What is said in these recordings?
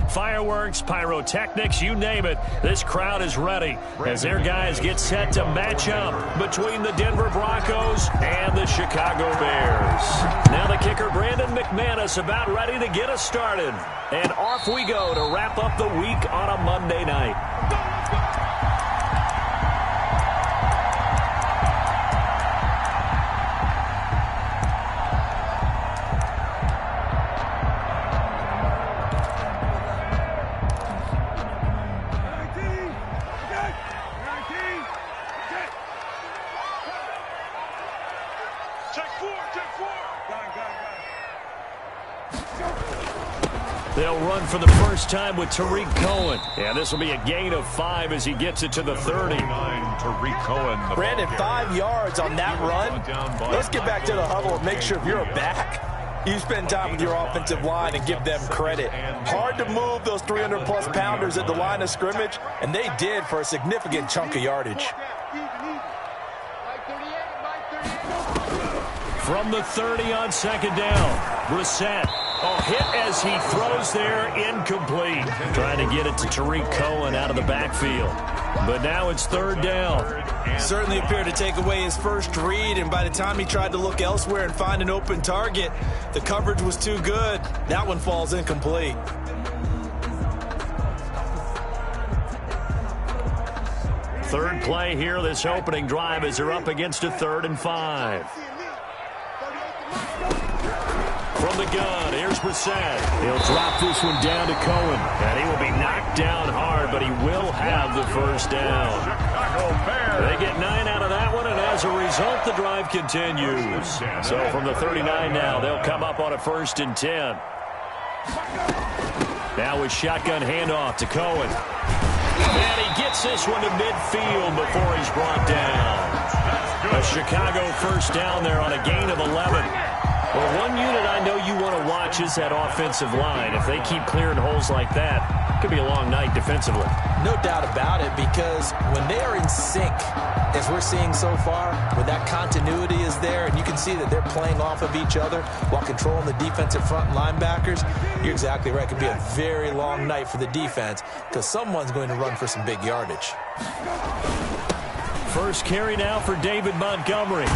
Fireworks, pyrotechnics, you name it. This crowd is ready as their guys get set to match up between the Denver Broncos and the Chicago Bears. Now the kicker, Brandon McManus, about ready to get us started. And off we go to wrap up the week on a Monday night. They'll run for the first time with Tariq Cohen. And this will be a gain of 5 as he gets it to the 30. Tariq Cohen. Brandon, 5 yards on that run. Let's get back to the huddle and make sure if you're a back, you spend time with your offensive line and give them credit. Hard to move those 300-plus pounders at the line of scrimmage, and they did for a significant chunk of yardage. From the 30 on second down, Brissett. Oh, hit as he throws there, incomplete. Trying to get it to Tariq Cohen out of the backfield. But now it's third down. Certainly appeared to take away his first read, and by the time he tried to look elsewhere and find an open target, the coverage was too good. That one falls incomplete. Third play here, this opening drive, as they're up against a 3rd and 5. From the gun, here's Brissett. He'll drop this one down to Cohen. And he will be knocked down hard, but he will have the first down. They get 9 out of that one, and as a result, the drive continues. So from the 39 now, they'll come up on a 1st and 10. Now with shotgun handoff to Cohen. And he gets this one to midfield before he's brought down. A Chicago first down there on a gain of 11. Well, one unit I know you want to watch is that offensive line. If they keep clearing holes like that, it could be a long night defensively. No doubt about it, because when they are in sync, as we're seeing so far, when that continuity is there, and you can see that they're playing off of each other while controlling the defensive front linebackers, you're exactly right. It could be a very long night for the defense because someone's going to run for some big yardage. First carry now for David Montgomery.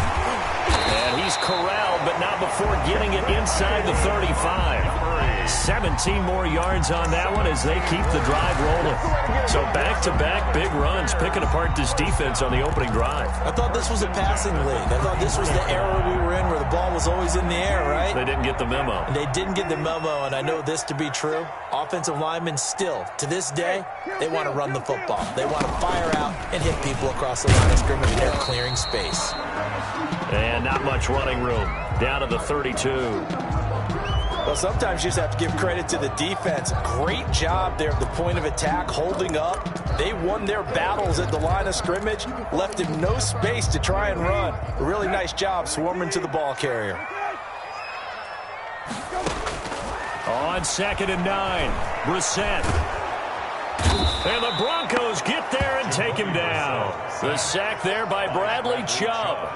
And he's corralled, but not before getting it inside the 35. 17 more yards on that one as they keep the drive rolling. So back-to-back big runs, picking apart this defense on the opening drive. I thought this was a passing league. I thought this was the era we were in where the ball was always in the air, right? They didn't get the memo. They didn't get the memo, and I know this to be true. Offensive linemen still, to this day, they want to run the football. They want to fire out and hit people across the line of scrimmage, and they're clearing space. And not much running room. Down to the 32. Well, sometimes you just have to give credit to the defense. Great job there at the point of attack, holding up. They won their battles at the line of scrimmage, left him no space to try and run. A really nice job swarming to the ball carrier. On 2nd and 9, Brissett. And the Broncos get there and take him down. The sack there by Bradley Chubb.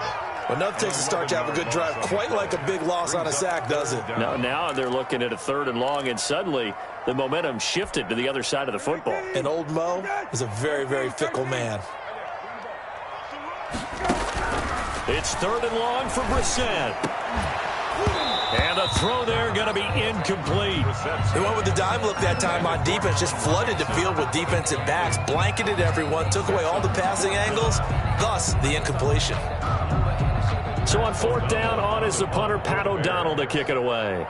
Well, nothing takes a start to have a good drive quite like a big loss on a sack, does it? No, now they're looking at a 3rd and long, and suddenly the momentum shifted to the other side of the football. And old Mo is a very, very fickle man. It's 3rd and long for Brissett. And a throw there going to be incomplete. They went with the dime look that time on defense, just flooded the field with defensive backs, blanketed everyone, took away all the passing angles, thus the incompletion. So on 4th down, on is the punter, Pat O'Donnell, to kick it away.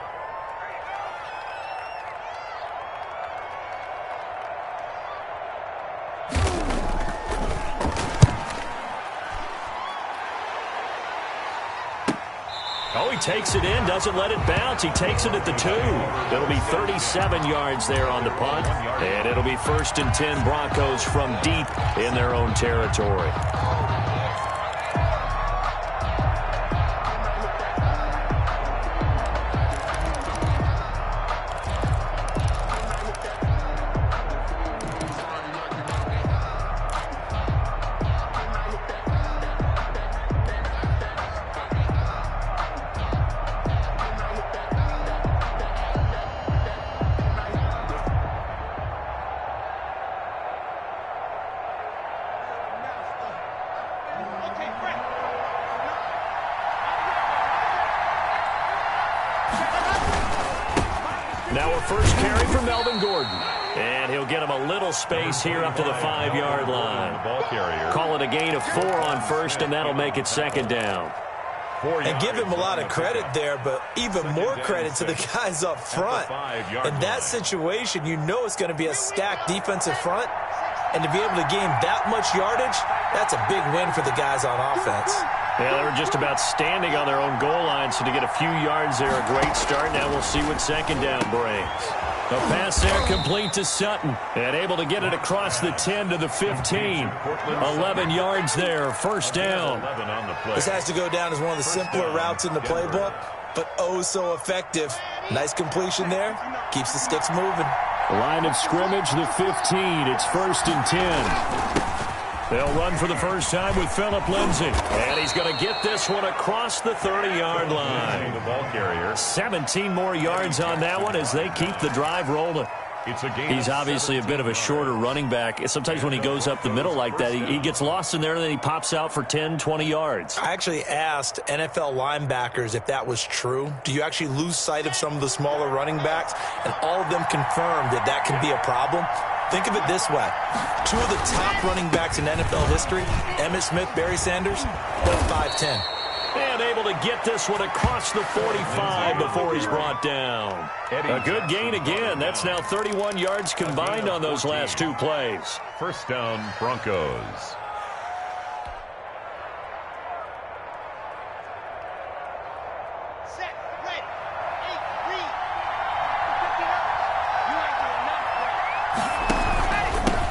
Oh, he takes it in, doesn't let it bounce. He takes it at the 2. It'll be 37 yards there on the punt. And it'll be 1st and 10 Broncos from deep in their own territory. first carry for Melvin Gordon. And he'll get him a little space here up to the 5-yard line. Call it a gain of 4 on first, and that'll make it second down. And give him a lot of credit there, but even more credit to the guys up front. In that situation, you know it's going to be a stacked defensive front. And to be able to gain that much yardage, that's a big win for the guys on offense. Yeah, they were just about standing on their own goal line, so to get a few yards there, a great start. Now we'll see what second down brings. A pass there complete to Sutton, and able to get it across the 10 to the 15. 11 yards there, first down. This has to go down as one of the simpler routes in the playbook, but oh so effective. Nice completion there, keeps the sticks moving. Line of scrimmage, the 15. It's first and 10. They'll run for the first time with Phillip Lindsay. And he's going to get this one across the 30-yard line. The ball carrier. 17 more yards on that one as they keep the drive rolling. He's obviously a bit of a shorter running back. Sometimes when he goes up the middle like that, he gets lost in there, and then he pops out for 10, 20 yards. I actually asked NFL linebackers if that was true. Do you actually lose sight of some of the smaller running backs? And all of them confirmed that that can be a problem. Think of it this way. 2 of the top running backs in NFL history, Emmitt Smith, Barry Sanders, both 5'10". And able to get this one across the 45 before he's brought down. A good gain again. That's now 31 yards combined on those last 2 plays. First down, Broncos.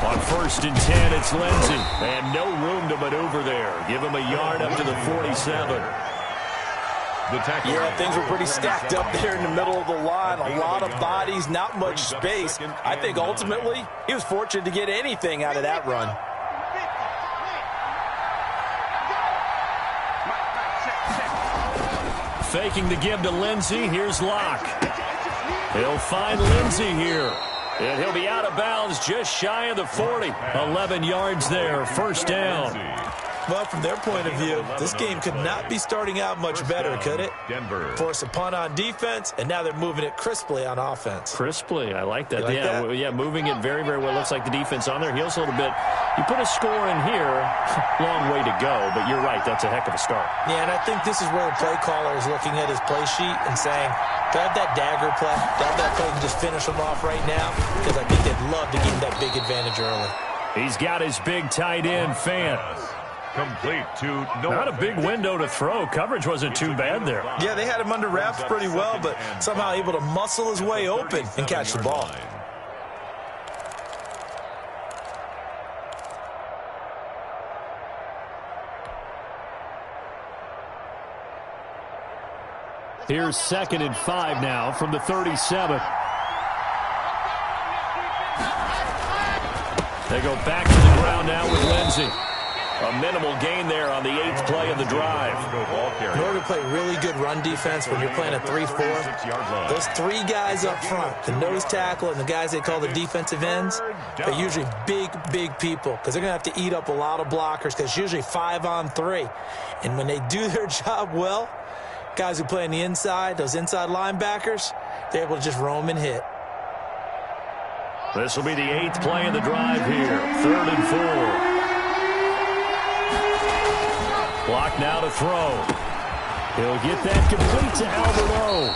On first and 10, it's Lindsay. And no room to maneuver there. Give him a yard up to the 47. Yeah, things were pretty stacked up there in the middle of the line. A lot of bodies, not much space. I think ultimately he was fortunate to get anything out of that run. Faking the give to Lindsay. Here's Locke. He'll find Lindsay here. And he'll be out of bounds just shy of the 40. 11 yards there, first down. Well, from their point of view, this game could not be starting out much better, could it? Force a punt on defense, and now they're moving it crisply on offense. Crisply, I like that. Like that? Yeah, moving it very, very well. Looks like the defense on their heels a little bit. You put a score in here, long way to go, but you're right, that's a heck of a start. Yeah, and I think this is where the play caller is looking at his play sheet and saying, do I have that dagger play? Do I have that play and just finish them off right now? Because I think they'd love to give him that big advantage early. He's got his big tight end, Fant. Complete to not a big window to throw. Coverage wasn't too bad there. Yeah, they had him under wraps pretty well, but somehow able to muscle his way open and catch the ball. Here's second and 5 now from the 37. They go back to the ground now with Lindsay. A minimal gain there on the 8th play of the drive. In order to play really good run defense when you're playing a 3-4, those 3 guys up front, the nose tackle and the guys they call the defensive ends, are usually big, big people because they're going to have to eat up a lot of blockers because it's usually 5 on 3. And when they do their job well, guys who play on the inside, those inside linebackers, they're able to just roam and hit. This will be the 8th play of the drive here. 3rd and 4. Block now to throw. He'll get that complete to Alberto.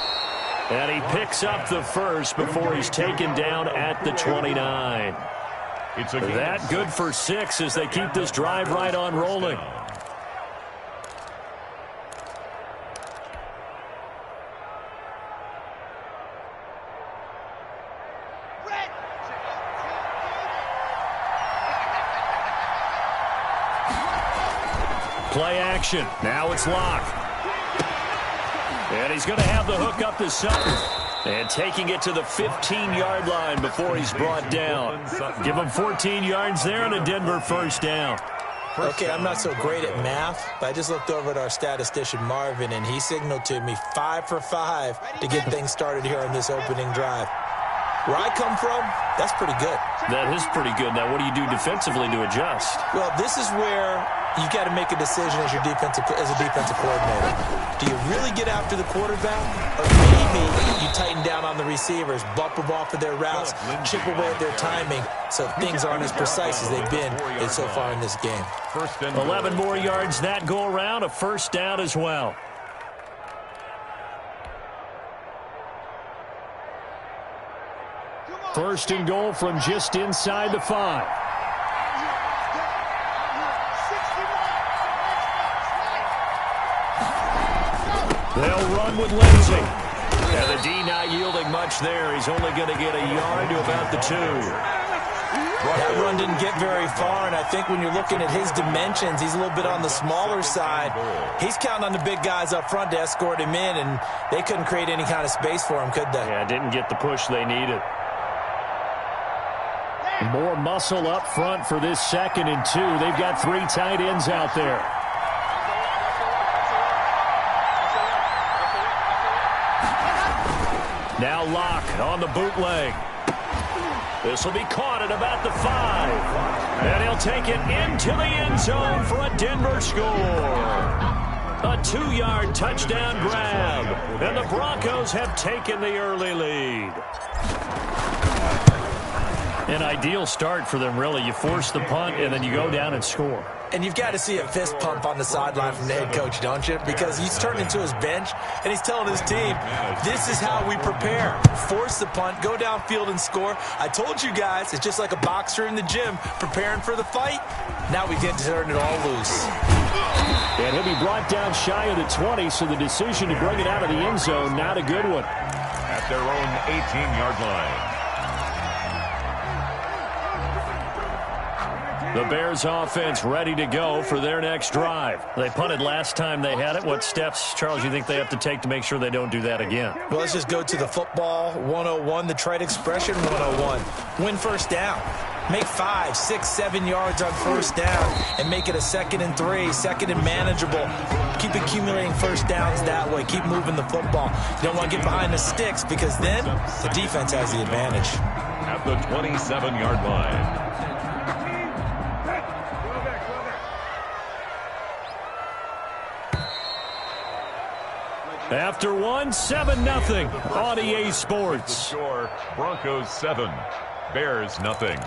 And he picks up the first before he's taken down at the 29. That good for 6 as they keep this drive right on rolling. Play action. Now it's Locke. And he's going to have the hook up to Sutton. And taking it to the 15-yard line before he's brought down. Give him 14 yards there and a Denver first down. Okay, I'm not so great at math, but I just looked over at our statistician, Marvin, and he signaled to me 5 for 5 to get things started here on this opening drive. Where I come from, that's pretty good. That is pretty good. Now, what do you do defensively to adjust? Well, this is where you got to make a decision as a defensive coordinator. Do you really get after the quarterback, or maybe you tighten down on the receivers, bump them off of their routes, chip away at their timing, so things aren't as precise as they've been so far in this game. 11 more yards that go around, a first down as well. First and goal from just inside the 5. They'll run with Lindsay. And the D not yielding much there. He's only going to get a yard to about the 2. That run didn't get very far, and I think when you're looking at his dimensions, he's a little bit on the smaller side. He's counting on the big guys up front to escort him in, and they couldn't create any kind of space for him, could they? Yeah, didn't get the push they needed. More muscle up front for this 2nd and 2. They've got 3 tight ends out there. Now Locke on the bootleg. This will be caught at about the 5. And he'll take it into the end zone for a Denver score. A 2-yard touchdown grab. And the Broncos have taken the early lead. An ideal start for them, really. You force the punt, and then you go down and score. And you've got to see a fist pump on the sideline from the head coach, don't you? Because he's turned into his bench, and he's telling his team, this is how we prepare. Force the punt, go downfield and score. I told you guys, it's just like a boxer in the gym preparing for the fight. Now we get to turn it all loose. And he'll be brought down shy of the 20, so the decision to bring it out of the end zone, not a good one. At their own 18-yard line. The Bears offense ready to go for their next drive. They punted last time they had it. What steps, Charles, you think they have to take to make sure they don't do that again? Well, let's just go to the football 101, the trade expression 101. Win first down. Make 5, 6, 7 yards on first down and make it a 2nd and 3, 2nd and manageable. Keep accumulating first downs that way. Keep moving the football. You don't want to get behind the sticks because then the defense has the advantage. At the 27-yard line. After 7-0 on EA Sports. The score, Broncos 7, Bears nothing.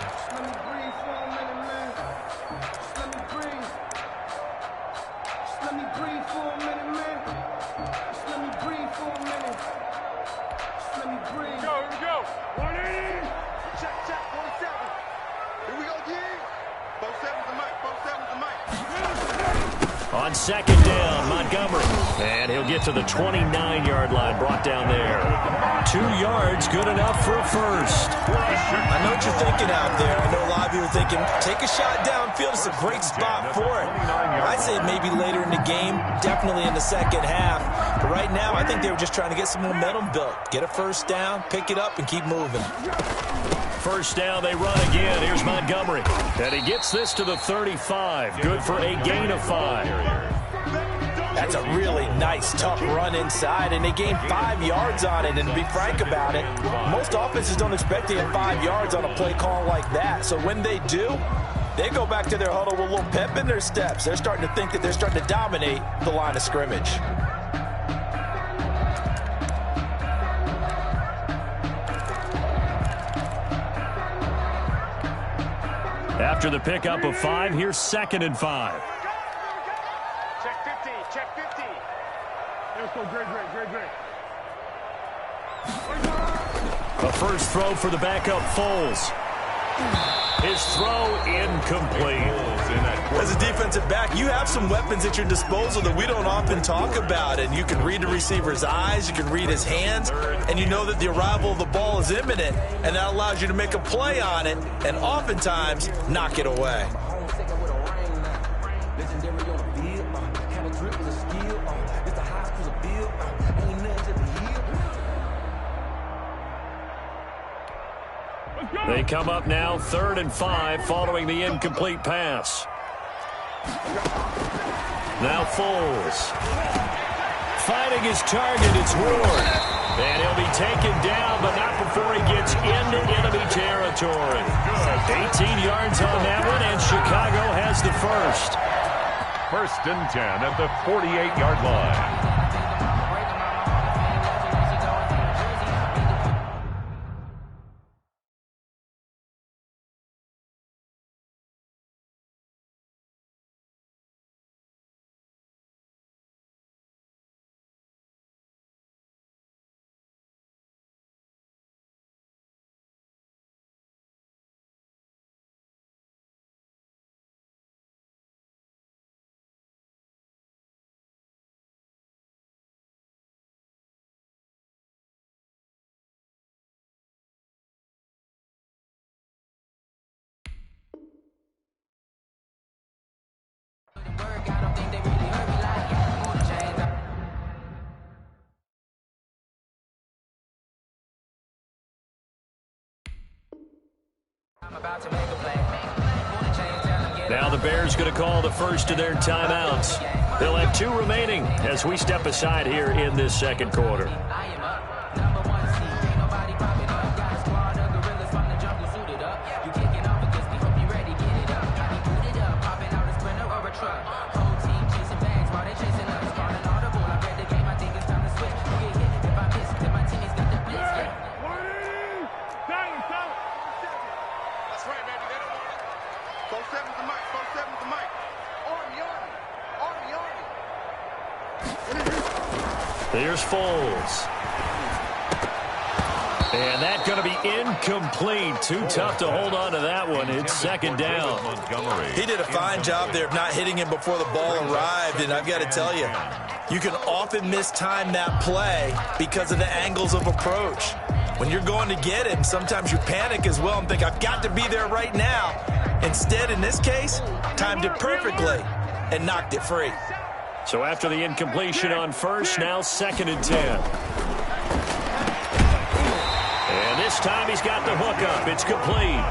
On 2nd down, Montgomery. And he'll get to the 29-yard line, brought down there. 2 yards, good enough for a first. I know what you're thinking out there. I know a lot of you are thinking, take a shot downfield. It's a great spot for it. I'd say maybe later in the game, definitely in the second half. But right now, I think they were just trying to get some momentum built. Get a first down, pick it up, and keep moving. First down, they run again. Here's Montgomery. And he gets this to the 35. Good for a gain of 5. That's a really nice, tough run inside, and they gained 5 yards on it. And to be frank about it, most offenses don't expect to get 5 yards on a play call like that. So when they do, they go back to their huddle with a little pep in their steps. They're starting to think that they're starting to dominate the line of scrimmage. After the pickup of 5, here's 2nd and 5. Check 50, check 50. Let's go, great. A first throw for the backup Foles. His throw incomplete. As a defensive back, you have some weapons at your disposal that we don't often talk about. And you can read the receiver's eyes, you can read his hands, and you know that the arrival of the ball is imminent. And that allows you to make a play on it and oftentimes knock it away. They come up now 3rd and 5 following the incomplete pass. Now Foles. Finding his target, it's Ward. And he'll be taken down, but not before he gets into enemy territory. 18 yards on that one, and Chicago has the first. First and 10 at the 48-yard line. Now the Bears going to call the first of their timeouts. They'll have 2 remaining as we step aside here in this second quarter. Here's Foles. And that's going to be incomplete. Too tough to hold on to that one. It's second down. He did a fine job there of not hitting him before the ball arrived. And I've got to tell you, you can often mistime that play because of the angles of approach. When you're going to get him, sometimes you panic as well and think, I've got to be there right now. Instead, in this case, timed it perfectly and knocked it free. So after the incompletion on first, now second and 10. And this time he's got the hook up. It's complete.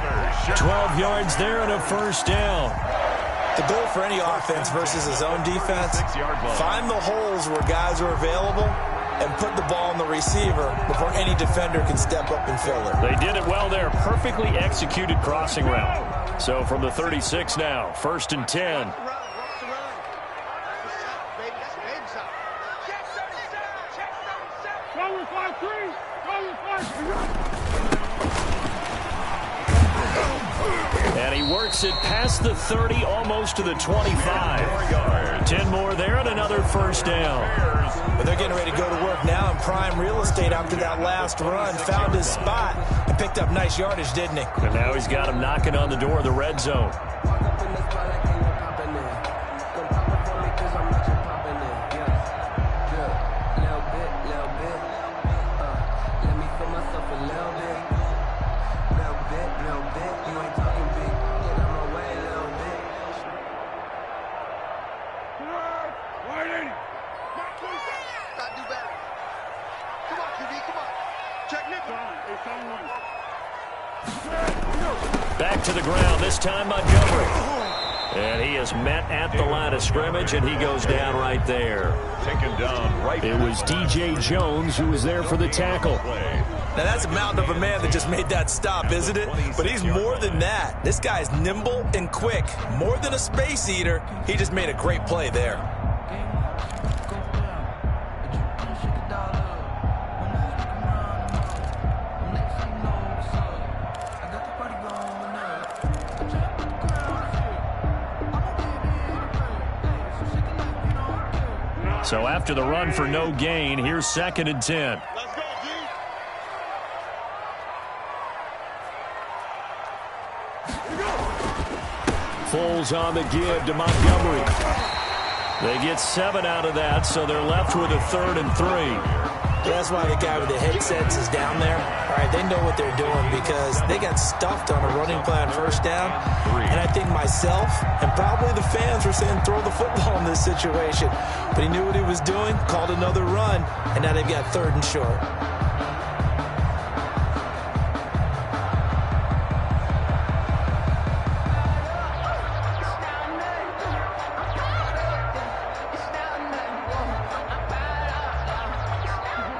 12 yards there and a first down. The goal for any offense versus his own defense, find the holes where guys are available and put the ball on the receiver before any defender can step up and fill it. They did it well there. Perfectly executed crossing route. So from the 36 now, first and 10. And he works it past the 30, almost to the 25. 10 more there and another first down. But they're getting ready to go to work now in prime real estate after that last run. Found his spot and picked up nice yardage, didn't he? And now he's got him knocking on the door of the red zone. Back to the ground, this time Montgomery. And he is met at the line of scrimmage, and he goes down right there. Taken down right. It was D.J. Jones who was there for the tackle. Now that's a mountain of a man that just made that stop, isn't it? But he's more than that. This guy's nimble and quick. More than a space eater, he just made a great play there. So after the run for no gain, here's second and 10. Let's go, G. Foles on the give to Montgomery. They get 7 out of that, so they're left with a 3rd and 3. That's why the guy with the headsets is down there. All right, they know what they're doing because they got stuffed on a running play on first down. And I think myself and probably the fans were saying throw the football in this situation. But he knew what he was doing, called another run, and now they've got 3rd and short.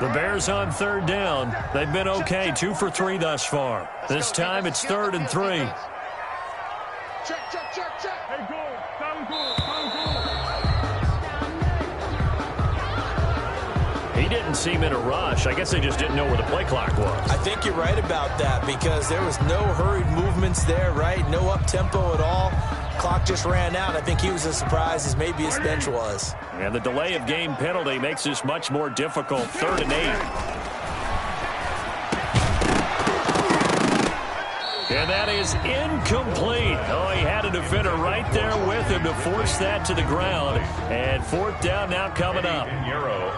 The Bears on 3rd down. They've been okay, 2 for 3 thus far. This time it's 3rd and 3. Check. Hey, goal. Sound goal. He didn't seem in a rush. I guess they just didn't know where the play clock was. I think you're right about that because there was no hurried movements there, right? No up-tempo at all. Clock just ran out. I think he was as surprised as maybe his bench was. And the delay of game penalty makes this much more difficult. 3rd and 8. And that is incomplete. Oh, he had a defender right there with him to force that to the ground. And 4th down now coming up.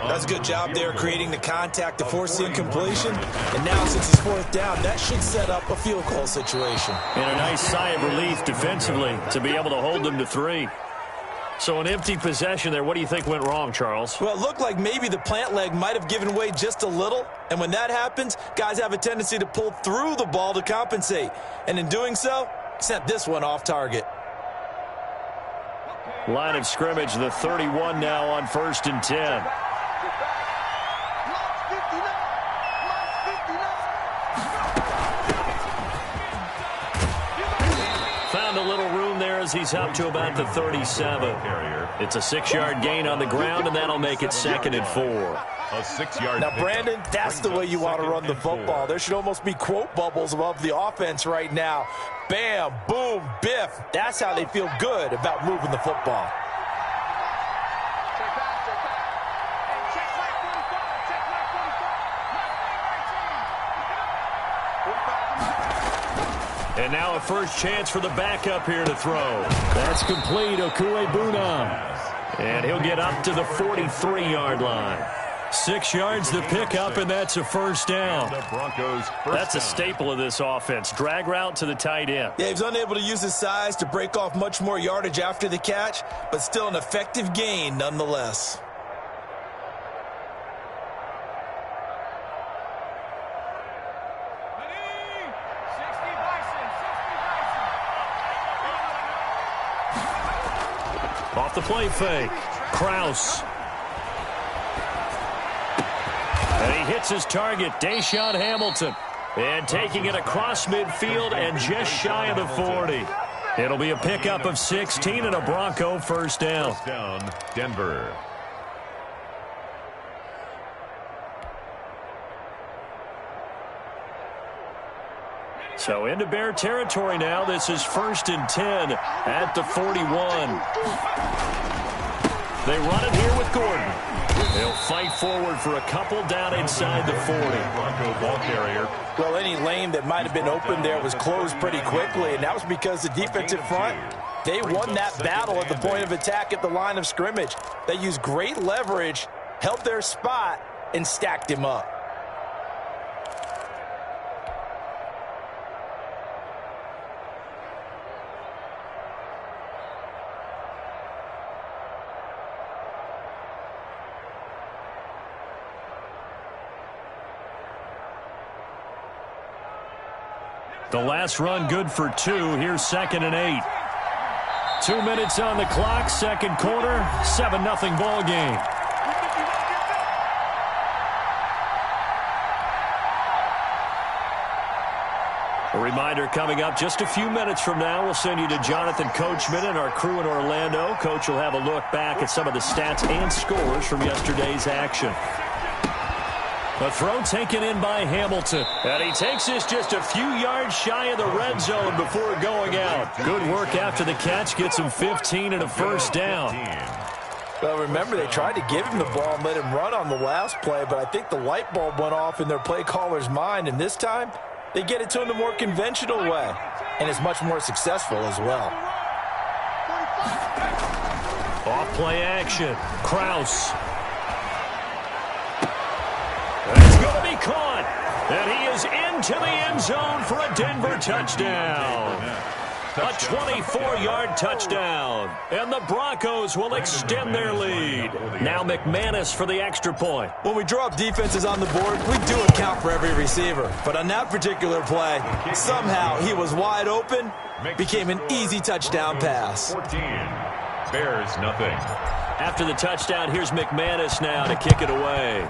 That's a good job there creating the contact to force the incompletion. And now since it's 4th down, that should set up a field goal situation. And a nice sigh of relief defensively to be able to hold them to 3. So an empty possession there. What do you think went wrong, Charles? Well, it looked like maybe the plant leg might have given way just a little. And when that happens, guys have a tendency to pull through the ball to compensate. And in doing so, sent this one off target. Line of scrimmage, the 31 now on 1st and 10. Found a little room there as he's up to about the 37. It's a 6-yard gain on the ground, and that'll make it 2nd and 4. A 6-yard. Now, Brandon, that's the way you want to run the football. There should almost be quote bubbles above the offense right now. Bam, boom, biff. That's how they feel good about moving the football. And now a first chance for the backup here to throw. That's complete, Okuebunam. And he'll get up to the 43-yard line. 6 yards the pickup, and that's a 1st down. The Broncos That's a staple of this offense. Drag route to the tight end. Yeah, he was unable to use his size to break off much more yardage after the catch, but still an effective gain nonetheless. Off the play fake. Kraus. And he hits his target, Deshaun Hamilton. And taking it across midfield and just shy of the 40. It'll be a pickup of 16 and a Bronco 1st down. 1st down, Denver. So into Bear territory now. This is 1st and 10 at the 41. They run it here with Gordon. They'll fight forward for a couple down inside the 40. Bronco ball carrier. Well, any lane that might have been open there was closed pretty quickly, and that was because the defensive front, they won that battle at the point of attack at the line of scrimmage. They used great leverage, held their spot, and stacked him up. The last run good for 2. Here's 2nd and 8. 2 minutes on the clock, 2nd quarter, 7-0 ball game. A reminder coming up just a few minutes from now, we'll send you to Jonathan Coachman and our crew in Orlando. Coach will have a look back at some of the stats and scores from yesterday's action. A throw taken in by Hamilton. And he takes this just a few yards shy of the red zone before going out. Good work after the catch. Gets him 15 and a 1st down. Well, remember, they tried to give him the ball and let him run on the last play, but I think the light bulb went off in their play caller's mind, and this time they get it to him the more conventional way, and it's much more successful as well. Off play action. Kraus. It's going to be caught. And he is into the end zone for a Denver touchdown. A 24-yard touchdown. And the Broncos will extend their lead. Now McManus for the extra point. When we draw up defenses on the board, we do account for every receiver. But on that particular play, somehow he was wide open, became an easy touchdown pass. 14. Bears nothing. After the touchdown, here's McManus now to kick it away.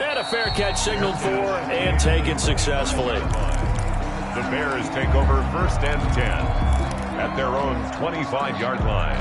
And a fair catch signaled for and taken successfully. The Bears take over 1st and 10 at their own 25-yard line.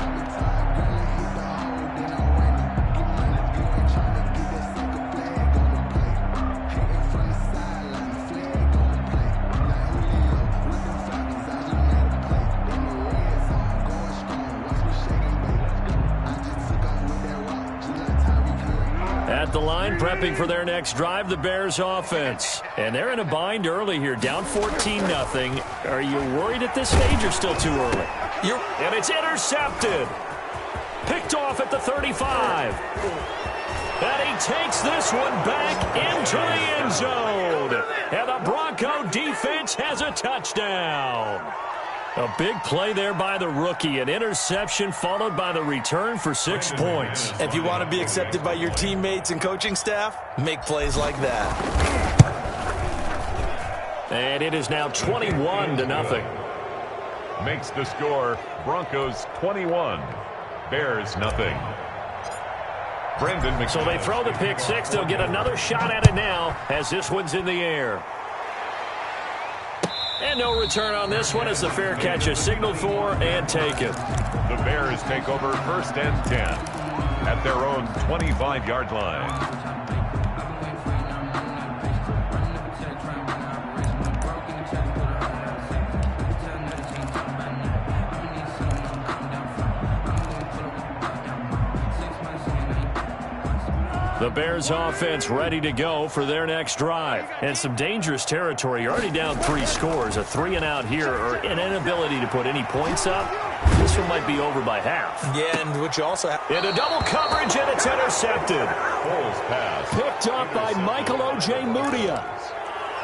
prepping for their next drive, the Bears offense. And they're in a bind early here, down 14-0. Are you worried at this stage or still too early? And it's intercepted. Picked off at the 35. And he takes this one back into the end zone. And the Bronco defense has a touchdown. A big play there by the rookie. An interception followed by the return for 6 points. If you want to be accepted by your teammates and coaching staff, make plays like that. And it is now 21-0. Makes the score Broncos 21, Bears nothing. Brendan McManus. So they throw the pick six. They'll get another shot at it now as this one's in the air. And no return on this one as the fair catch is signaled for and taken. The Bears take over 1st and 10 at their own 25-yard line. The Bears offense ready to go for their next drive. And some dangerous territory. You're already down 3 scores. A 3-and-out here or an inability to put any points up. This one might be over by half. Yeah, and what you also have... Into double coverage, and it's intercepted. Foles pass. Picked up by Michael O.J. Mudia.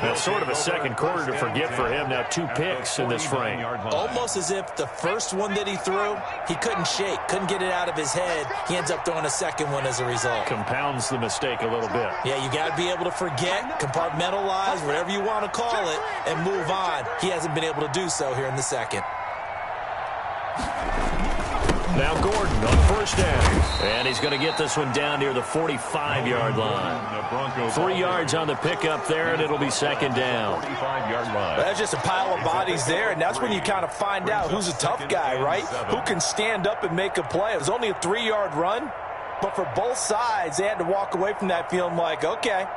That's sort of a second quarter to forget for him. Now 2 picks in this frame. Almost as if the first one that he threw, he couldn't shake, couldn't get it out of his head. He ends up throwing a second one as a result. Compounds the mistake a little bit. Yeah, you got to be able to forget, compartmentalize, whatever you want to call it, and move on. He hasn't been able to do so here in the second. Now Gordon on 1st down. And he's going to get this one down near the 45-yard line. 3 yards on the pickup there, and it'll be 2nd down. 45-yard line. That's just a pile of bodies there, and that's when you kind of find out who's a tough guy, right? Who can stand up and make a play. It was only a 3-yard run, but for both sides, they had to walk away from that feeling like, okay,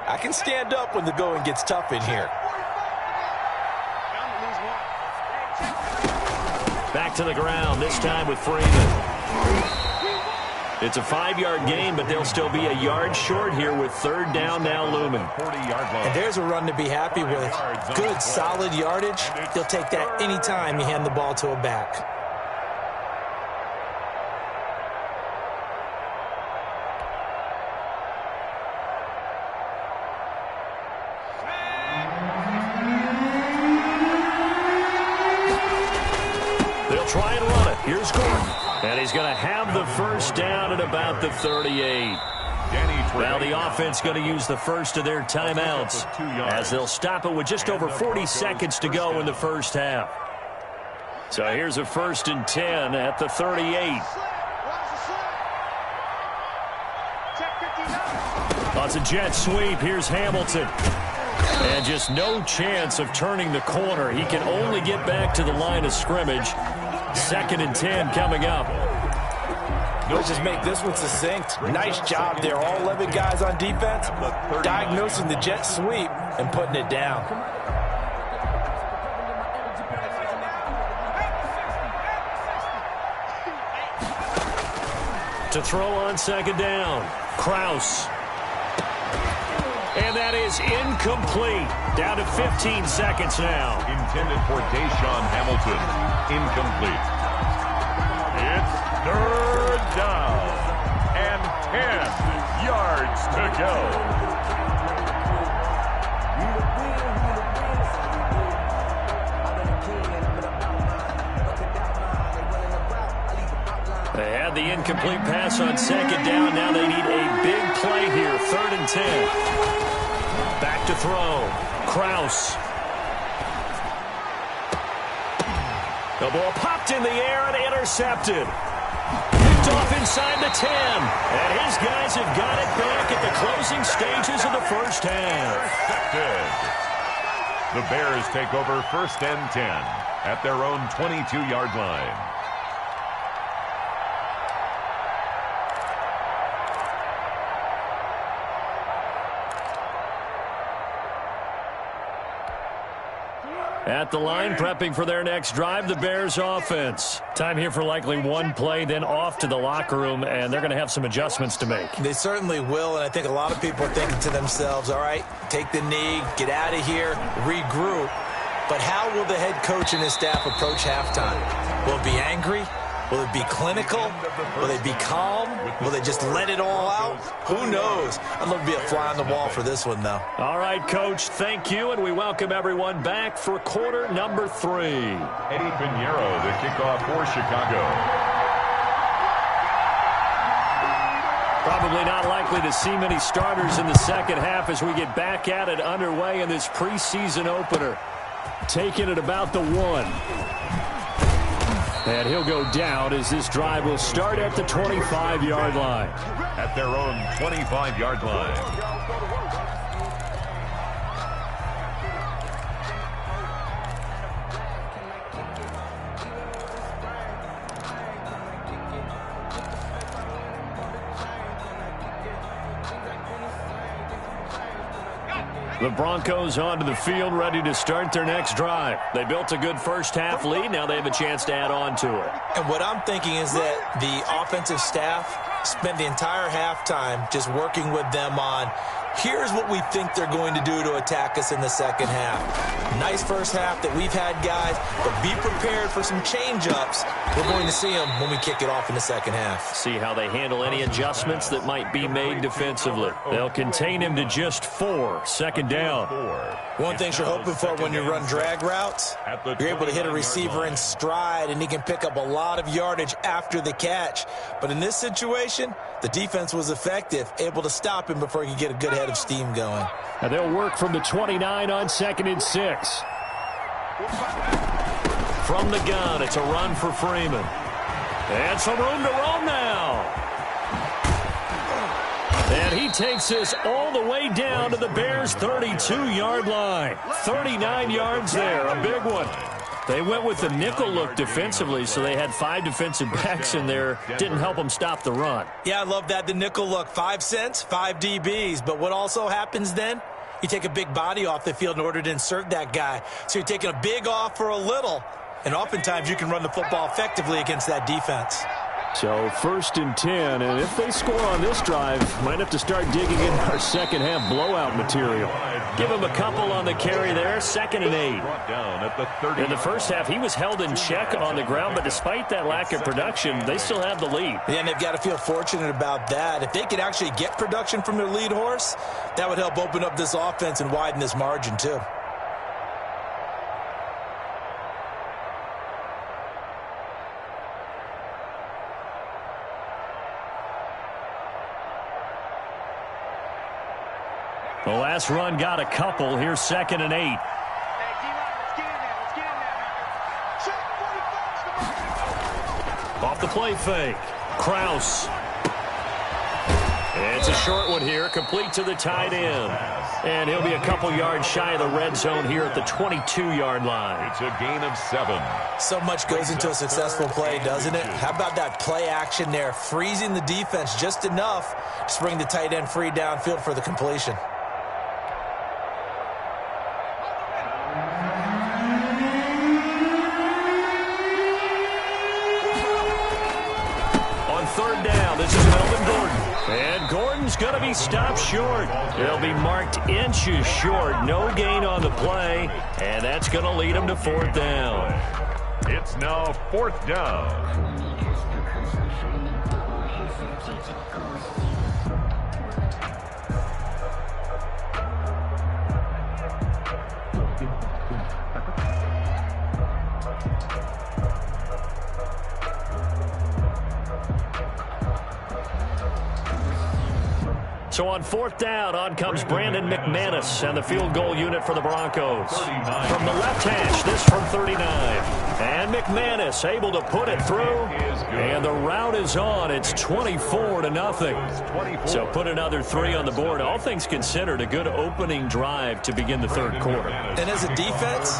I can stand up when the going gets tough in here. Back to the ground, this time with Freeman. It's a 5-yard gain, but they'll still be a yard short here with 3rd down now looming. 40-yard line. And there's a run to be happy with. Good, solid yardage. He'll take that anytime you hand the ball to a back. Try and run it. Here's Gordon. And he's going to have the 1st down at about the 38. Now the offense going to use the first of their timeouts as they'll stop it with just over 40 seconds to go in the first half. So here's a 1st and 10 at the 38. That's a jet sweep. Here's Hamilton. And just no chance of turning the corner. He can only get back to the line of scrimmage. 2nd and 10 coming up. Let's just make this one succinct. Nice job there. All 11 guys on defense diagnosing the jet sweep and putting it down. To throw on 2nd down. Kraus. And that is incomplete. Down to 15 seconds now. Intended for Deshaun Hamilton. Incomplete. It's 3rd down. And 10 yards to go. They had the incomplete pass on 2nd down. Now they need a big play here. 3rd and 10. Back to throw. Kraus. The ball popped in the air and intercepted. Picked off inside the 10. And his guys have got it back at the closing stages of the first half. The Bears take over 1st and 10 at their own 22-yard line. At the line, prepping for their next drive, the Bears offense. Time here for likely one play, then off to the locker room, and they're going to have some adjustments to make. They certainly will, and I think a lot of people are thinking to themselves, all right, take the knee, get out of here, regroup. But how will the head coach and his staff approach halftime? Will it be angry? Will it be clinical? Will they be calm? Will they just let it all out? Who knows? I'd love to be a fly on the wall for this one, though. All right, Coach, thank you, and we welcome everyone back for quarter number 3. Eddie Pinheiro, the kickoff for Chicago. Probably not likely to see many starters in the second half as we get back at it underway in this preseason opener. Taking it about the 1. And he'll go down as this drive will start at the 25-yard line. At their own 25-yard line. The Broncos onto the field, ready to start their next drive. They built a good first-half lead. Now they have a chance to add on to it. And what I'm thinking is that the offensive staff spent the entire halftime just working with them on, here's what we think they're going to do to attack us in the second half. Nice first half that we've had, guys, but be prepared for some change-ups. We're going to see them when we kick it off in the second half. See how they handle any adjustments that might be made defensively. They'll contain him to just 4. Second down. One thing you're hoping for when you run drag routes, you're able to hit a receiver in stride, and he can pick up a lot of yardage after the catch. But in this situation, the defense was effective, able to stop him before he could get a good head of steam going. And they'll work from the 29 on 2nd and 6. From the gun, it's a run for Freeman. And some room to roam now. And he takes this all the way down to the Bears' 32-yard line. 39 yards there, a big one. They went with the nickel look defensively, so they had 5 defensive backs in there. Didn't help them stop the run. Yeah, I love that, the nickel look. 5 cents, 5 DBs. But what also happens then? You take a big body off the field in order to insert that guy. So you're taking a big off for a little. And oftentimes you can run the football effectively against that defense. So 1st and 10, and if they score on this drive, might have to start digging in our second half blowout material. Give him a couple on the carry there, 2nd and 8. In the first half, he was held in check on the ground, but despite that lack of production, they still have the lead. Yeah, and they've got to feel fortunate about that. If they could actually get production from their lead horse, that would help open up this offense and widen this margin too. The last run got a couple. Here's 2nd and 8. Off the play fake. Kraus. It's a short one here, complete to the tight end. And he'll be a couple yards shy of the red zone here at the 22-yard line. It's a gain of 7. So much goes into a successful play, doesn't it? How about that play action there, freezing the defense just enough to bring the tight end free downfield for the completion. Third down, this is Melvin Gordon. And Gordon's going to be stopped short. He'll be marked inches short. No gain on the play. And that's going to lead him to 4th down. It's now 4th down. So on 4th down, on comes Brandon McManus and the field goal unit for the Broncos. From the left hash, this from 39. And McManus able to put it through. And the route is on. It's 24-0. So put another 3 on the board. All things considered, a good opening drive to begin the third quarter. And as a defense,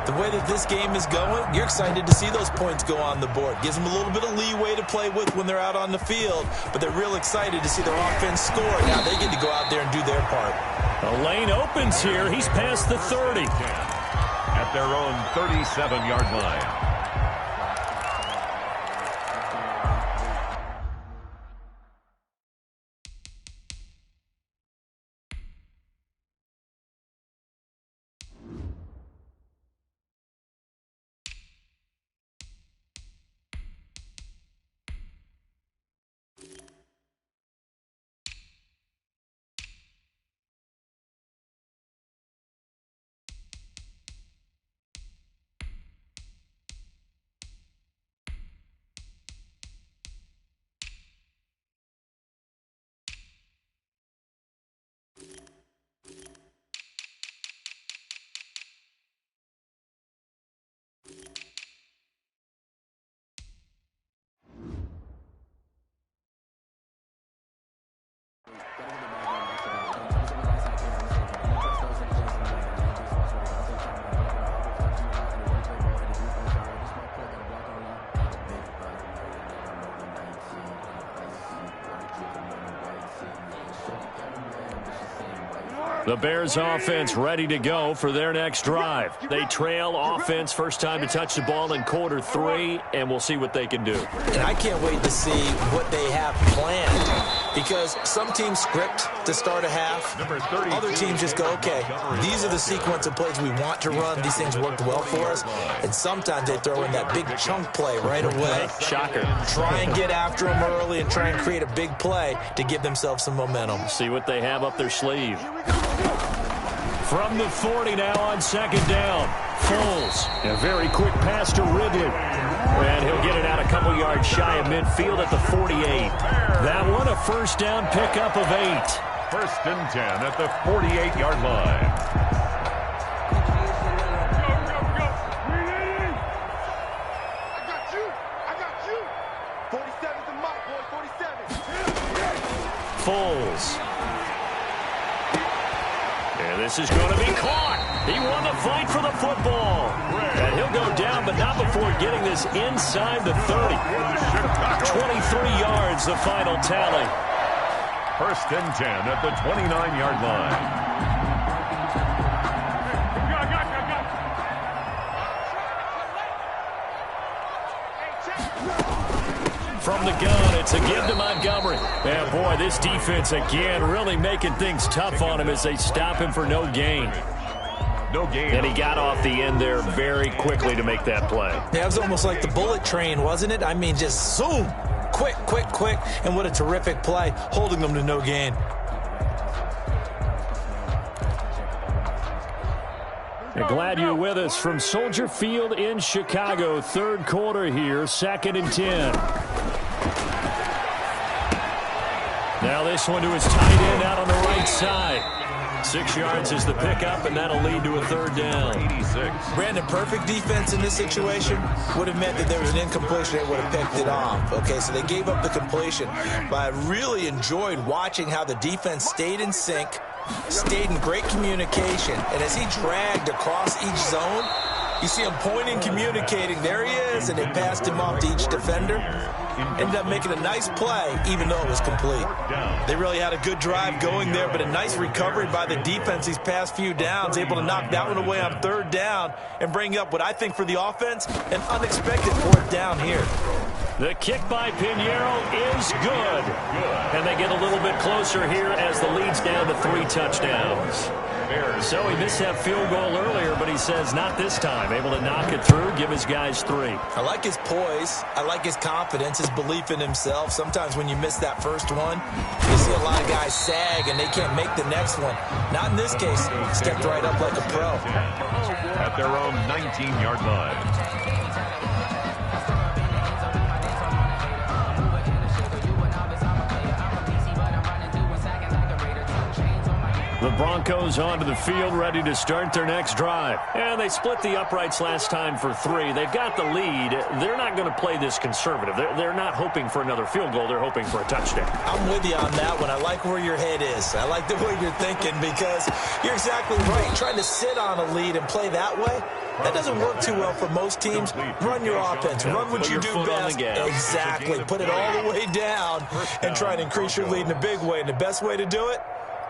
the way that this game is going, you're excited to see those points go on the board. Gives them a little bit of leeway to play with when they're out on the field. But they're real excited to see their offense score. Now they get to go out there and do their part. The lane opens here. He's past the 30. at their own 37-yard line. The Bears offense ready to go for their next drive. They trail offense, first time to touch the ball in quarter 3, and we'll see what they can do. And I can't wait to see what they have planned, because some teams script to start a half. Other teams just go, okay, these are the sequence of plays we want to run. These things worked well for us. And sometimes they throw in that big chunk play right away. Shocker. Try and get after them early and try and create a big play to give themselves some momentum. See what they have up their sleeve. From the 40 now on second down. Foles. A very quick pass to Ridley. And he'll get it out a couple yards shy of midfield at the 48. That one a first down pickup of 8. First and 10 at the 48-yard line. I got you. 47's the mark, boy. 47. Foles. And this is going to be caught. He won the fight for the football. And he'll go down, but not before getting this inside the 30. 23 yards, the final tally. First and 10 at the 29-yard line. From the gun, it's a give to Montgomery. And boy, this defense again really making things tough on him as they stop him for no gain. No gain. And he got off the end there very quickly to make that play. Yeah, it was almost like the bullet train, wasn't it? I mean, just zoom. Quick, quick, quick. And what a terrific play, holding them to no gain. And glad you're with us from Soldier Field in Chicago. Third quarter here, 2nd and 10. Now this one to his tight end out on the right side. 6 yards is the pickup, and that'll lead to a third down. 86. Brandon, perfect defense in this situation would have meant that there was an incompletion. They would have picked it off. Okay, so they gave up the completion. But I really enjoyed watching how the defense stayed in sync, stayed in great communication, and as he dragged across each zone, you see him pointing, communicating. There he is, and they passed him off to each defender. Ended up making a nice play, even though it was complete. They really had a good drive going there, but a nice recovery by the defense these past few downs, able to knock that one away on third down and bring up what I think for the offense, an unexpected fourth down here. The kick by Pinheiro is good. And they get a little bit closer here as the lead's down to 3 touchdowns. So he missed that field goal earlier, but he says not this time. Able to knock it through, give his guys 3. I like his poise. I like his confidence, his belief in himself. Sometimes when you miss that first one, you see a lot of guys sag and they can't make the next one. Not in this case. Stepped right up like a pro. At their own 19-yard line. The Broncos onto the field, ready to start their next drive. And they split the uprights last time for 3. They've got the lead. They're not going to play this conservative. They're not hoping for another field goal. They're hoping for a touchdown. I'm with you on that one. I like where your head is. I like the way you're thinking, because you're exactly right. Trying to sit on a lead and play that way, that doesn't work too well for most teams. Run your offense. Run what you do best. Exactly. Put it all the way down and try and increase your lead in a big way. And the best way to do it,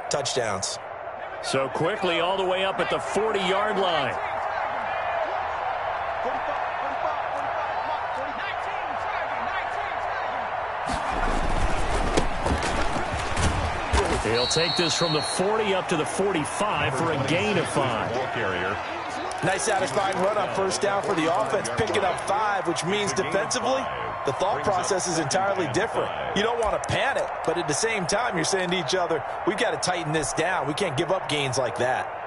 touchdowns. So quickly all the way up at the 40-yard line. He'll take this from the 40 up to the 45 for a gain of 5. Nice satisfying run on first down for the offense, picking up 5, which means defensively, the thought process is entirely different. You don't want to panic, but at the same time, you're saying to each other, we've got to tighten this down. We can't give up gains like that.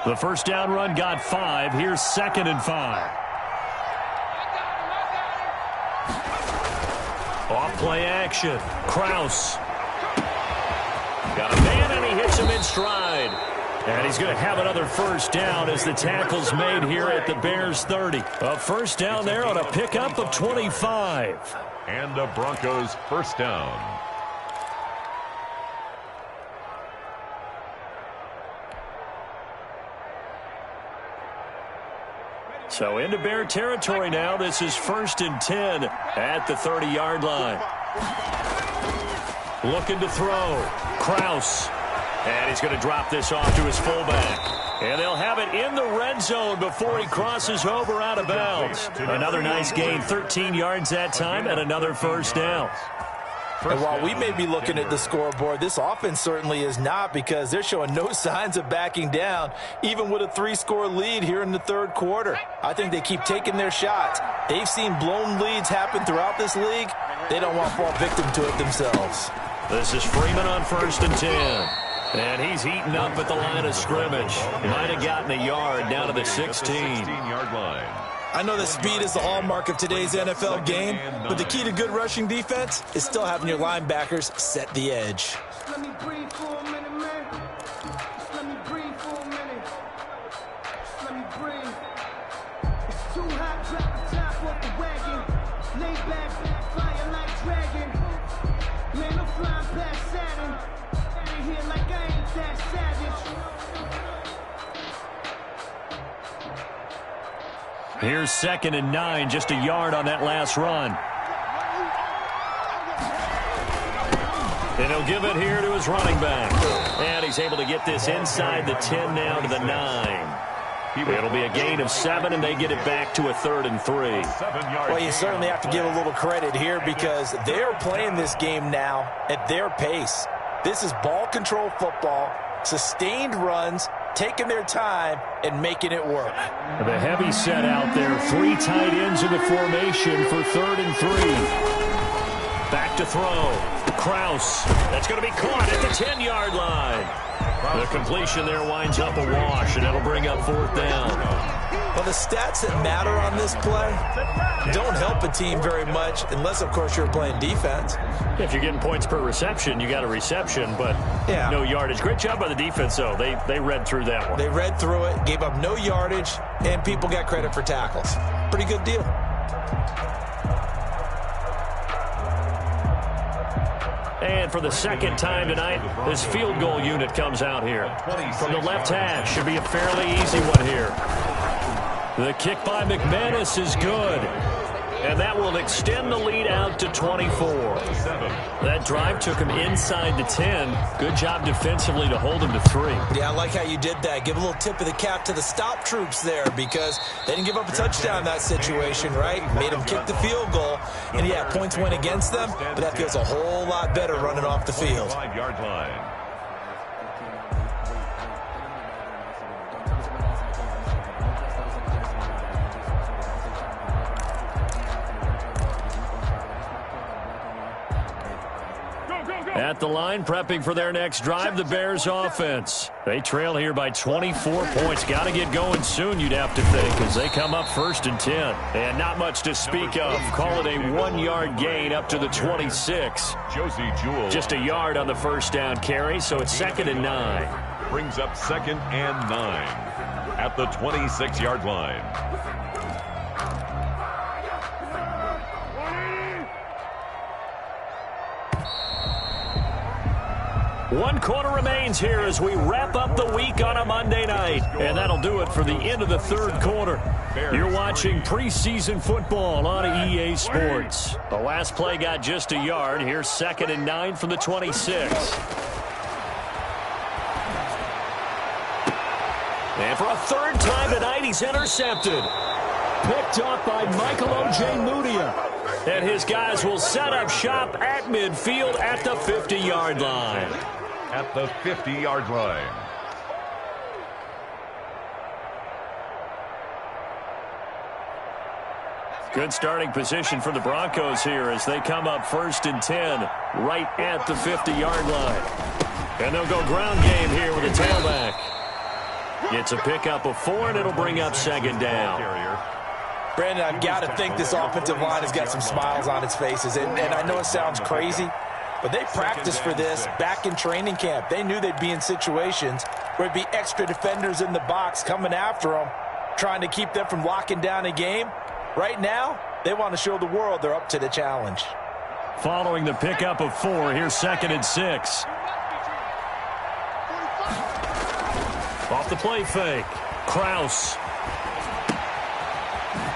The first down run got 5. Here's 2nd and 5. Off play action. Kraus. Got a man, and he hits him in stride. And he's going to have another first down as the tackle's made here at the Bears 30. A first down there on a pickup of 25. And the Broncos first down. So into Bear territory now. This is 1st and 10 at the 30-yard line. Looking to throw. Kraus. And he's going to drop this off to his fullback. And they'll have it in the red zone before he crosses over out of bounds. Another nice gain, 13 yards that time, and another first down. And while we may be looking at the scoreboard, this offense certainly is not, because they're showing no signs of backing down, even with a 3-score lead here in the third quarter. I think they keep taking their shots. They've seen blown leads happen throughout this league. They don't want to fall victim to it themselves. This is Freeman on 1st and 10. And he's heating up at the line of scrimmage. Might have gotten a yard down to the 16-yard line. I know that speed is the hallmark of today's NFL game, but the key to good rushing defense is still having your linebackers set the edge. Let me breathe for a minute, man. Just let me breathe for a minute. Just let me breathe. It's too hot, drop the top off the wagon. Lay back, flying like dragon. Man, I'm flying past Saturn. Out of here like I ain't that savage. Here's 2nd and 9, just a yard on that last run. And he'll give it here to his running back. And he's able to get this inside the 10 now to the 9. It'll be a gain of 7, and they get it back to a 3rd and 3. Well, you certainly have to give a little credit here, because they're playing this game now at their pace. This is ball control football, sustained runs, taking their time and making it work. The heavy set out there. 3 tight ends in the formation for 3rd and 3. Back to throw. Kraus. That's going to be caught at the 10-yard line. The completion there winds up a wash, and it'll bring up 4th down. Well, the stats that matter on this play don't help a team very much, unless, of course, you're playing defense. If you're getting points per reception, you got a reception, but no yardage. Great job by the defense, though. They read through that one. They read through it, gave up no yardage, and people got credit for tackles. Pretty good deal. And for the 2nd time tonight, this field goal unit comes out here. From the left hash, should be a fairly easy one here. The kick by McManus is good. And that will extend the lead out to 24. That drive took him inside the 10. Good job defensively to hold him to 3. Yeah, I like how you did that. Give a little tip of the cap to the stop troops there, because they didn't give up a touchdown in that situation, right? Made them kick the field goal. And, yeah, points went against them, but that feels a whole lot better running off the field. 5-yard line. At the line, prepping for their next drive, the Bears offense. They trail here by 24 points. Got to get going soon, you'd have to think, as they come up 1st and 10. And not much to speak of. Call it a 1-yard gain up to the 26. Josie Jewell. Just a yard on the first down carry, so it's 2nd and 9. Brings up 2nd and 9 at the 26-yard line. 1 quarter remains here as we wrap up the week on a Monday night. And that'll do it for the end of the 3rd quarter. You're watching preseason football on EA Sports. The last play got just a yard. Here's 2nd and 9 from the 26. And for a 3rd time tonight, he's intercepted. Picked up by Michael O.J. Mudia. And his guys will set up shop at midfield at the 50-yard line. At the 50-yard line. Good starting position for the Broncos here as they come up 1st and 10 right at the 50-yard line. And they'll go ground game here with a tailback. It's a pickup of 4, and it'll bring up 2nd down. Brandon, I've got to think this offensive line has got some smiles on its faces. And I know it sounds crazy, but they practiced for this back in training camp. They knew they'd be in situations where it'd be extra defenders in the box coming after them, trying to keep them from locking down a game. Right now, they want to show the world they're up to the challenge. Following the pickup of 4, here's 2nd and 6. Off the play fake. Kraus.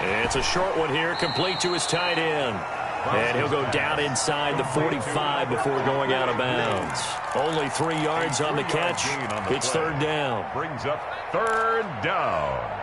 It's a short one here, complete to his tight end. And he'll go down inside the 45 before going out of bounds. Only 3 yards on the catch. It's 3rd down. Brings up 3rd down.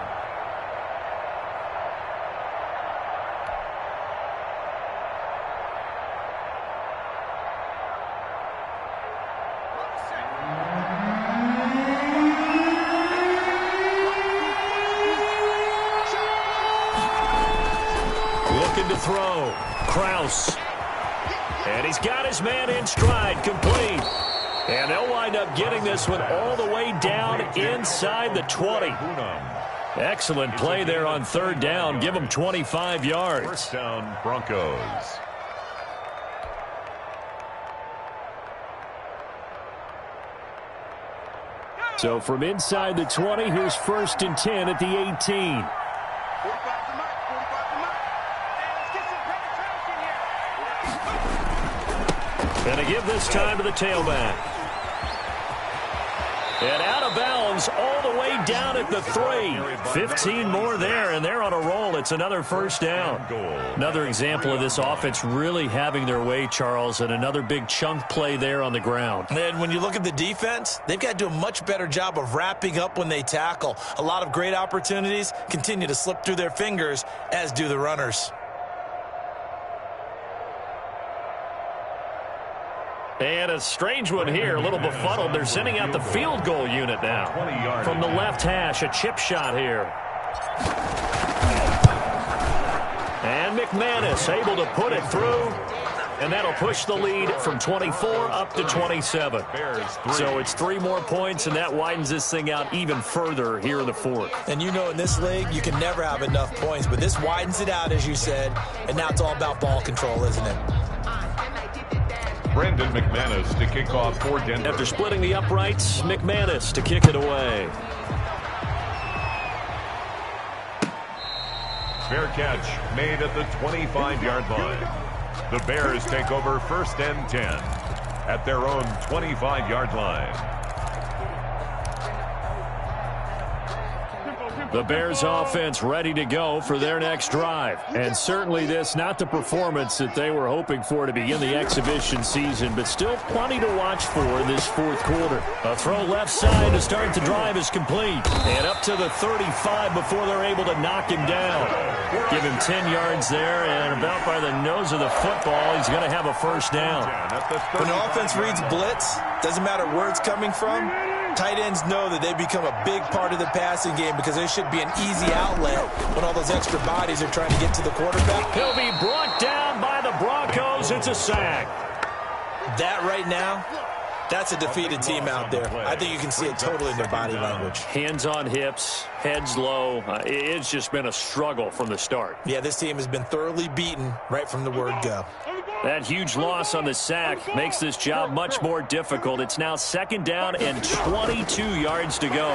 Looking to throw. Kraus. And he's got his man in stride, complete. And they'll wind up getting this one all the way down inside the 20. Excellent play there on 3rd down. Give them 25 yards. 1st down, Broncos. So from inside the 20, here's 1st and 10 at the 18. And to give this time to the tailback. And out of bounds all the way down at the 3. 15 more there, and they're on a roll. It's another 1st down. Another example of this offense really having their way, Charles, and another big chunk play there on the ground. And when you look at the defense, they've got to do a much better job of wrapping up when they tackle. A lot of great opportunities continue to slip through their fingers, as do the runners. And a strange one here, a little befuddled. They're sending out the field goal unit now. From the left hash, a chip shot here. And McManus able to put it through. And that'll push the lead from 24 up to 27. So it's 3 more points, and that widens this thing out even further here in the 4th. And you know in this league, you can never have enough points. But this widens it out, as you said. And now it's all about ball control, isn't it? Brandon McManus to kick off for Denver. After splitting the uprights, McManus to kick it away. Fair catch made at the 25-yard line. The Bears take over 1st and 10 at their own 25-yard line. The Bears offense ready to go for their next drive. And certainly this, not the performance that they were hoping for to begin the exhibition season, but still plenty to watch for in this 4th quarter. A throw left side to start the drive is complete. And up to the 35 before they're able to knock him down. Give him 10 yards there, and about by the nose of the football, he's going to have a 1st down. When the offense reads blitz, doesn't matter where it's coming from, tight ends know that they become a big part of the passing game because there should be an easy outlet when all those extra bodies are trying to get to the quarterback. He'll be brought down by the Broncos. It's a sack. That right now, that's a defeated team out there. I think you can see it totally in their body language. Hands on hips, heads low. It's just been a struggle from the start. Yeah, this team has been thoroughly beaten right from the word go. That huge loss on the sack makes this job much more difficult. It's now 2nd down and 22 yards to go.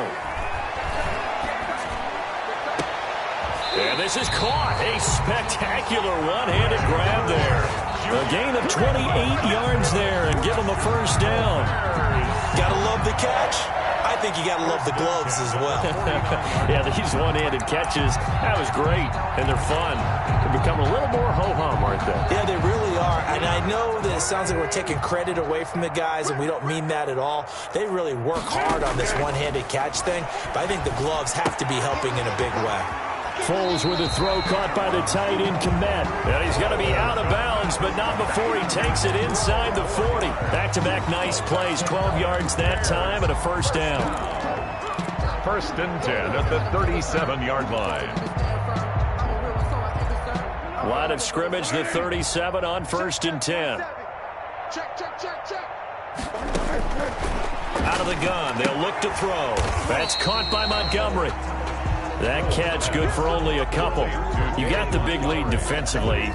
And this is caught. A spectacular one-handed grab there. A gain of 28 yards there and give them a first down. Gotta love the catch. I think you gotta love the gloves as well. Yeah, these one-handed catches, that was great, and they're fun. They're becoming a little more ho-hum, aren't they? Yeah, they really are, and I know that it sounds like we're taking credit away from the guys, and we don't mean that at all. They really work hard on this one-handed catch thing, but I think the gloves have to be helping in a big way. Foles with a throw caught by the tight end, Komet. And he's going to be out of bounds, but not before he takes it inside the 40. Back-to-back nice plays, 12 yards that time and a first down. First and 10 at the 37-yard line. Line of scrimmage, the 37 on first and 10. Out of the gun, they'll look to throw. That's caught by Montgomery. That catch good for only a couple. You got the big lead defensively.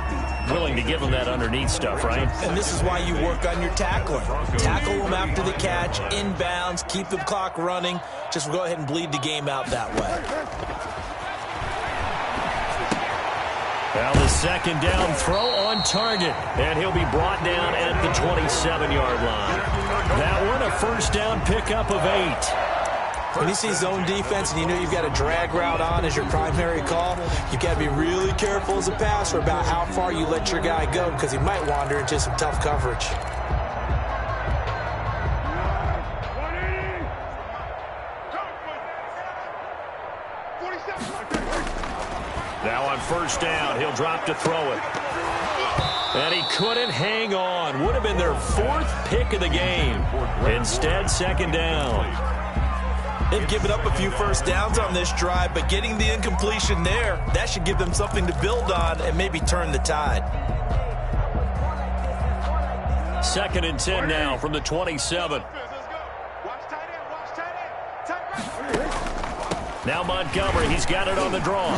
Willing to give them that underneath stuff, right? And this is why you work on your tackling. Tackle them after the catch, inbounds, keep the clock running. Just go ahead and bleed the game out that way. Well, the second down throw on target. And he'll be brought down at the 27-yard line. That one, a first down pickup of 8. When you see zone defense and you know you've got a drag route on as your primary call, you've got to be really careful as a passer about how far you let your guy go because he might wander into some tough coverage. Now on first down, he'll drop to throw it. And he couldn't hang on. Would have been their 4th pick of the game. Instead, second down. They've given up a few first downs on this drive, but getting the incompletion there, that should give them something to build on and maybe turn the tide. Second and 10 now from the 27. Now Montgomery, he's got it on the draw.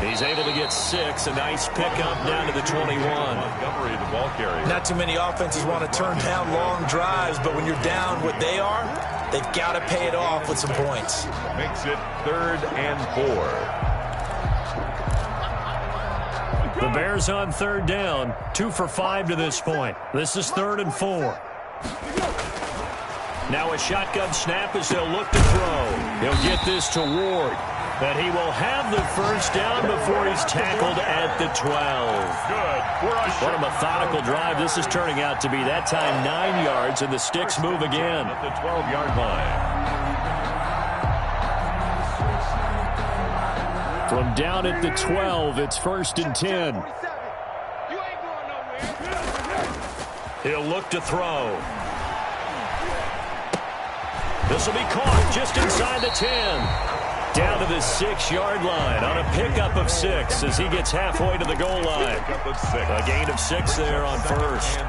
He's able to get 6. A nice pickup down to the 21. Montgomery, the ball carrier. Not too many offenses want to turn down long drives, but when you're down what they are, they've got to pay it off with some points. Makes it 3rd and 4. The Bears on 3rd down, 2 for 5 to this point. This is 3rd and 4. Now a shotgun snap as they'll look to throw. He'll get this to Ward. And he will have the first down before he's tackled at the 12. Good. What a methodical drive this is turning out to be. That time 9 yards, and the sticks move again. At the 12-yard line. From down at the 12, it's first and 10. He'll look to throw. This will be caught just inside the 10. Down to the 6-yard line on a pickup of 6 as he gets halfway to the goal line. A gain of 6 there on first.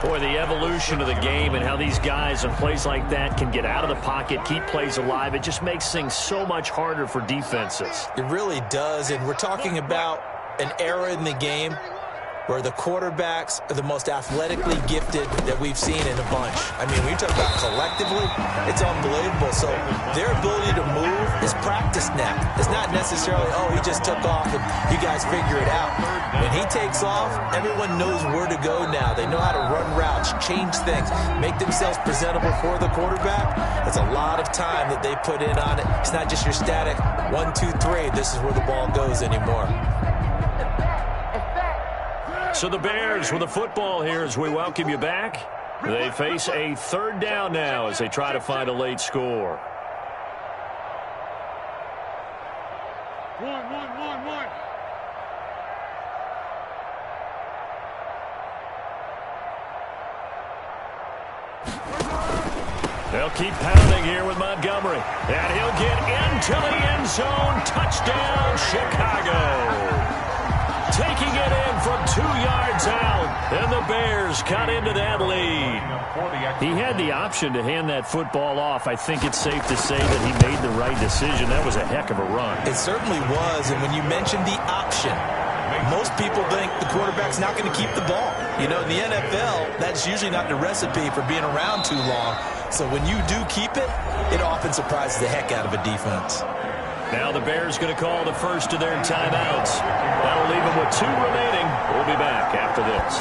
Boy, the evolution of the game and how these guys in plays like that can get out of the pocket, keep plays alive, it just makes things so much harder for defenses. It really does, and we're talking about an era in the game where the quarterbacks are the most athletically gifted that we've seen in a bunch. I mean, when you talk about collectively, it's unbelievable. So their ability to move is practiced now. It's not necessarily, oh, he just took off and you guys figure it out. When he takes off, everyone knows where to go now. They know how to run routes, change things, make themselves presentable for the quarterback. That's a lot of time that they put in on it. It's not just your static 1, 2, 3. This is where the ball goes anymore. So the Bears with the football here as we welcome you back. They face a 3rd down now as they try to find a late score. 1. They'll keep pounding here with Montgomery. And he'll get into the end zone. Touchdown, Chicago. Taking it in from 2 yards out. And the Bears cut into that lead. He had the option to hand that football off. I think it's safe to say that he made the right decision. That was a heck of a run. It certainly was. And when you mentioned the option, most people think the quarterback's not going to keep the ball. You know, in the NFL, that's usually not the recipe for being around too long. So when you do keep it, it often surprises the heck out of a defense. Now the Bears going to call the first of their timeouts. That'll leave them with 2 remaining. We'll be back after this.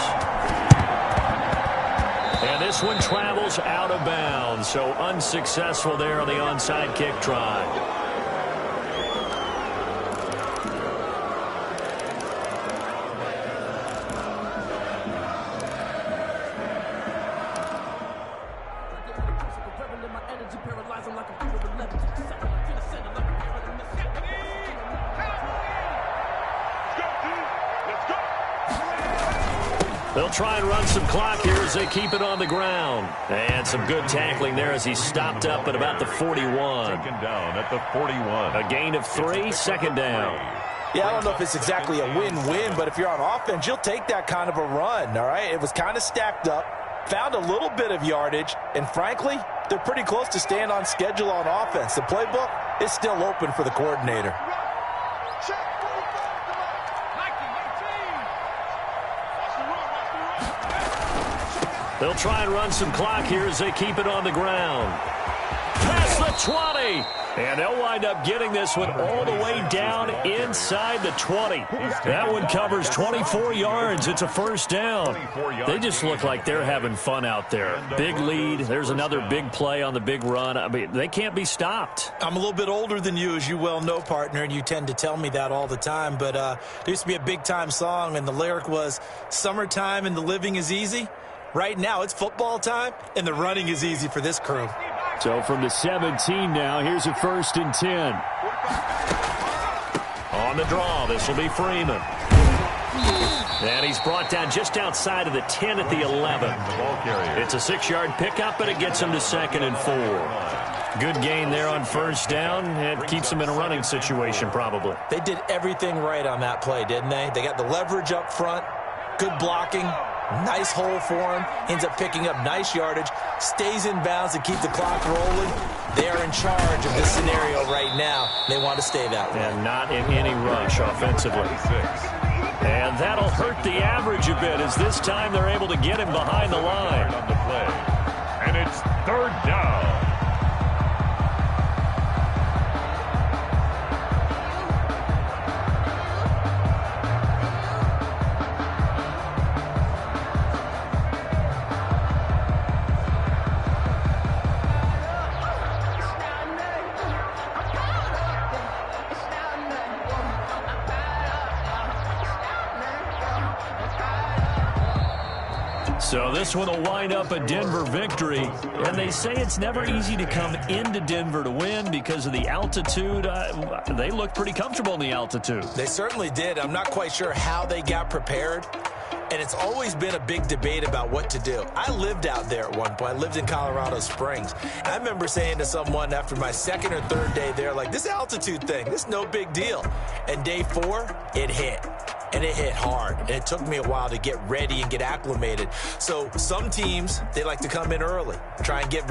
And this one travels out of bounds, so unsuccessful there on the onside kick try. They'll try and run some clock here as they keep it on the ground. And some good tackling there as he stopped up at about the 41. Taken down at the 41. A gain of 3, second down. Yeah, I don't know if it's exactly a win-win, but if you're on offense, you'll take that kind of a run, all right? It was kind of stacked up, found a little bit of yardage, and frankly, they're pretty close to staying on schedule on offense. The playbook is still open for the coordinator. They'll try and run some clock here as they keep it on the ground. Past the 20. And they'll wind up getting this one all the way down inside the 20. That one covers 24 yards. It's a first down. They just look like they're having fun out there. Big lead. There's another big play on the big run. I mean, they can't be stopped. I'm a little bit older than you, as you well know, partner, and you tend to tell me that all the time. But there used to be a big-time song, and the lyric was, "Summertime and the living is easy." Right now, it's football time, and the running is easy for this crew. So from the 17 now, here's a 1st and 10. On the draw, this will be Freeman. And he's brought down just outside of the 10 at the 11. It's a 6-yard pickup, and it gets him to 2nd and 4. Good gain there on first down. It keeps him in a running situation, probably. They did everything right on that play, didn't they? They got the leverage up front, good blocking, nice hole for him, ends up picking up nice yardage, stays in bounds to keep the clock rolling. They are in charge of this scenario right now. They want to stay that way. And not in any rush offensively. And that'll hurt the average a bit as this time they're able to get him behind the line. On the play. And it's 3rd down. So this one will wind up a Denver victory. And they say it's never easy to come into Denver to win because of the altitude. They look pretty comfortable in the altitude. They certainly did. I'm not quite sure how they got prepared. And it's always been a big debate about what to do. I lived out there at one point. I lived in Colorado Springs. I remember saying to someone after my 2nd or 3rd day there, like, this altitude thing, this is no big deal. And day 4, it hit. And it hit hard. And it took me a while to get ready and get acclimated. So some teams, they like to come in early, try and get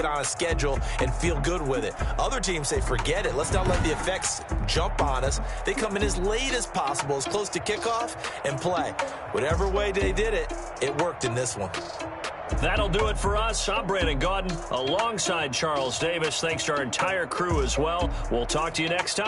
on a schedule and feel good with it. Other teams say, forget it. Let's not let the effects jump on us. They come in as late as possible, as close to kickoff, and play. Whatever way they did it, it worked in this one. That'll do it for us. I'm Brandon Gaudin alongside Charles Davis. Thanks to our entire crew as well. We'll talk to you next time.